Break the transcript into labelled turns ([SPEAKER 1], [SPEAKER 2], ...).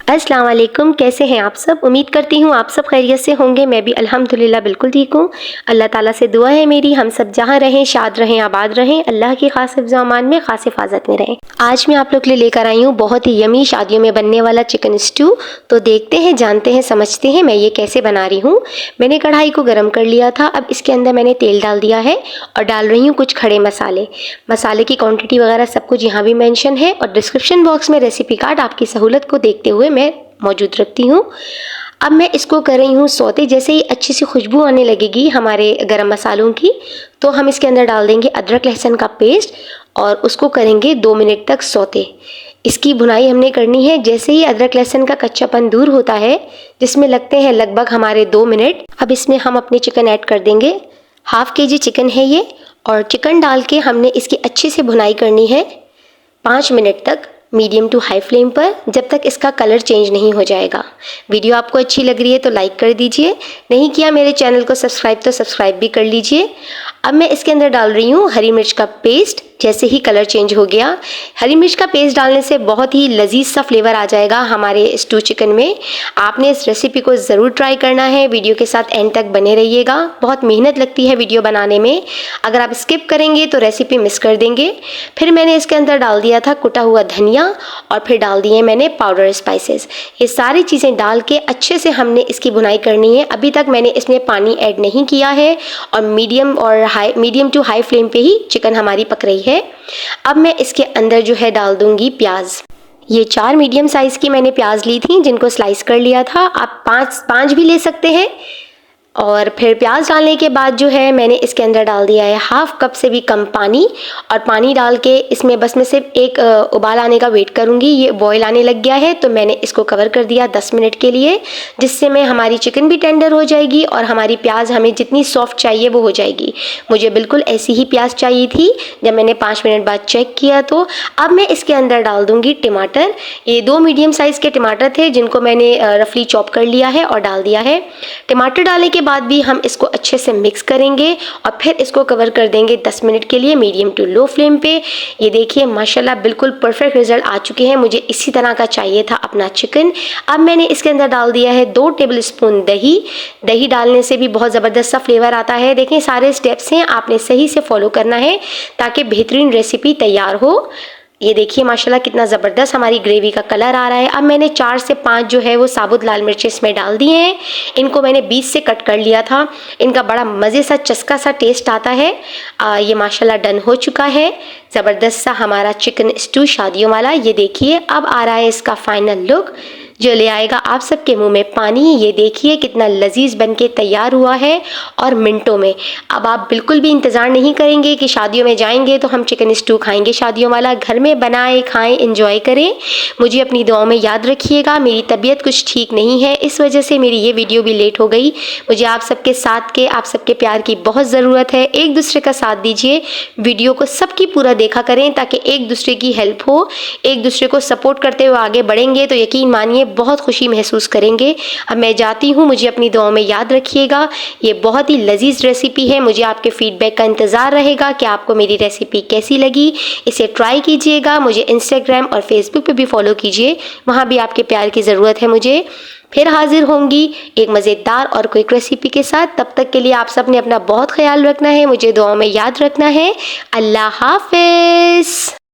[SPEAKER 1] अस्सलाम वालेकुम, कैसे हैं आप सब। उम्मीद करती हूँ आप सब खैरियत से होंगे। मैं भी अल्हम्दुलिल्लाह बिल्कुल ठीक हूँ। अल्लाह ताला से दुआ है मेरी, हम सब जहाँ रहें शाद रहें आबाद रहें, अल्लाह की खास हिफ्ज़ व अमान में खास हिफाजत में रहें। आज मैं आप लोग के लिए लेकर आई हूँ बहुत ही यमी शादियों में बनने वाला चिकन स्टू। तो देखते हैं, जानते हैं, समझते हैं मैं ये कैसे बना रही हूँ। मैंने कढ़ाई को गर्म कर लिया था। अब इसके अंदर मैंने तेल डाल दिया है और डाल रही हूँ कुछ खड़े मसाले की क्वांटिटी वगैरह सब कुछ यहाँ भी मेंशन है और डिस्क्रिप्शन बॉक्स में रेसिपी कार्ड आपकी सहूलत को देखते हुए मैं मौजूद रखती हूँ। अब मैं इसको कर रही हूँ सौते। जैसे ही अच्छी सी खुशबू आने लगेगी हमारे गरम मसालों की, तो हम इसके अंदर डाल देंगे अदरक लहसुन का पेस्ट और उसको करेंगे 2 मिनट तक सौते। इसकी भुनाई हमने करनी है। जैसे ही अदरक लहसुन का कच्चापन दूर होता है, जिसमें लगते हैं लगभग हमारे 2 मिनट, अब इसमें हम अपने चिकन ऐड कर देंगे। हाफ केजी चिकन है ये, और चिकन डाल के हमने इसकी अच्छे से भुनाई करनी है 5 मिनट तक, मीडियम टू हाई फ्लेम पर, जब तक इसका कलर चेंज नहीं हो जाएगा। वीडियो आपको अच्छी लग रही है तो लाइक कर दीजिए, नहीं किया मेरे चैनल को सब्सक्राइब तो सब्सक्राइब भी कर लीजिए। अब मैं इसके अंदर डाल रही हूँ हरी मिर्च का पेस्ट। जैसे ही कलर चेंज हो गया, हरी मिर्च का पेस्ट डालने से बहुत ही लजीज सा फ्लेवर आ जाएगा हमारे स्टू चिकन में। आपने इस रेसिपी को ज़रूर ट्राई करना है। वीडियो के साथ एंड तक बने रहिएगा। बहुत मेहनत लगती है वीडियो बनाने में, अगर आप स्किप करेंगे तो रेसिपी मिस कर देंगे। फिर मैंने इसके अंदर डाल दिया था कुटा हुआ धनिया और फिर डाल दिए मैंने पाउडर स्पाइसेस। ये सारी चीज़ें डाल के अच्छे से हमने इसकी भुनाई करनी है। अभी तक मैंने इसमें पानी ऐड नहीं किया है और मीडियम टू हाई फ्लेम पे ही चिकन हमारी पक रही है। अब मैं इसके अंदर जो है डाल दूंगी प्याज। ये 4 मीडियम साइज़ की मैंने प्याज ली थी, जिनको स्लाइस कर लिया था। आप 5 भी ले सकते हैं। और फिर प्याज डालने के बाद जो है मैंने इसके अंदर डाल दिया है हाफ कप से भी कम पानी, और पानी डाल के इसमें बस मैं सिर्फ एक उबाल आने का वेट करूँगी। ये बॉयल आने लग गया है तो मैंने इसको कवर कर दिया 10 मिनट के लिए, जिससे मैं हमारी चिकन भी टेंडर हो जाएगी और हमारी प्याज हमें जितनी सॉफ्ट चाहिए वो हो जाएगी। मुझे बिल्कुल ऐसी ही प्याज चाहिए थी जब मैंने 5 मिनट बाद चेक किया। तो अब मैं इसके अंदर डाल दूँगी टमाटर। ये 2 मीडियम साइज़ के टमाटर थे, जिनको मैंने रफली चॉप कर लिया है और डाल दिया है। टमाटर डालने के बाद भी हम इसको अच्छे से मिक्स करेंगे और फिर इसको कवर कर देंगे 10 मिनट के लिए मीडियम टू लो फ्लेम पे। ये देखिए माशाल्लाह बिल्कुल परफेक्ट रिजल्ट आ चुके हैं। मुझे इसी तरह का चाहिए था अपना चिकन। अब मैंने इसके अंदर डाल दिया है 2 टेबलस्पून दही। दही डालने से भी बहुत ज़बरदस्त सा फ्लेवर आता है। देखें सारे स्टेप्स हैं, आपने सही से फॉलो करना है ताकि बेहतरीन रेसिपी तैयार हो। ये देखिए माशाल्लाह कितना ज़बरदस्त हमारी ग्रेवी का कलर आ रहा है। अब मैंने 4 से 5 जो है वो साबुत लाल मिर्चें इसमें डाल दिए हैं। इनको मैंने बीच से कट कर लिया था। इनका बड़ा मज़े सा चस्का सा टेस्ट आता है। ये माशाल्लाह डन हो चुका है ज़बरदस्त सा हमारा चिकन स्टू शादियों वाला। ये देखिए अब आ रहा है इसका फाइनल लुक, जो ले आएगा आप सबके मुंह में पानी। ये देखिए कितना लजीज बन के तैयार हुआ है और मिनटों में। अब आप बिल्कुल भी इंतज़ार नहीं करेंगे कि शादियों में जाएंगे तो हम चिकन स्टू खाएंगे शादियों वाला। घर में बनाएं, खाएं, एंजॉय करें। मुझे अपनी दुआओं में याद रखिएगा। मेरी तबीयत कुछ ठीक नहीं है, इस वजह से मेरी ये वीडियो भी लेट हो गई। मुझे आप सबके साथ के, आप सबके प्यार की बहुत ज़रूरत है। एक दूसरे का साथ दीजिए, वीडियो को सबकी पूरा देखा करें ताकि एक दूसरे की हेल्प हो। एक दूसरे को सपोर्ट करते हुए आगे बढ़ेंगे तो यकीन मानिए बहुत खुशी महसूस करेंगे। अब मैं जाती हूँ, मुझे अपनी दुआओं में याद रखिएगा। ये बहुत ही लजीज रेसिपी है। मुझे आपके फीडबैक का इंतज़ार रहेगा कि आपको मेरी रेसिपी कैसी लगी। इसे ट्राई कीजिएगा। मुझे इंस्टाग्राम और फेसबुक पे भी फॉलो कीजिए, वहाँ भी आपके प्यार की ज़रूरत है मुझे। फिर हाजिर होंगी एक मज़ेदार और क्विक रेसिपी के साथ। तब तक के लिए आप सब ने अपना बहुत ख्याल रखना है, मुझे दुआओं में याद रखना है। अल्लाह हाफ़िज़।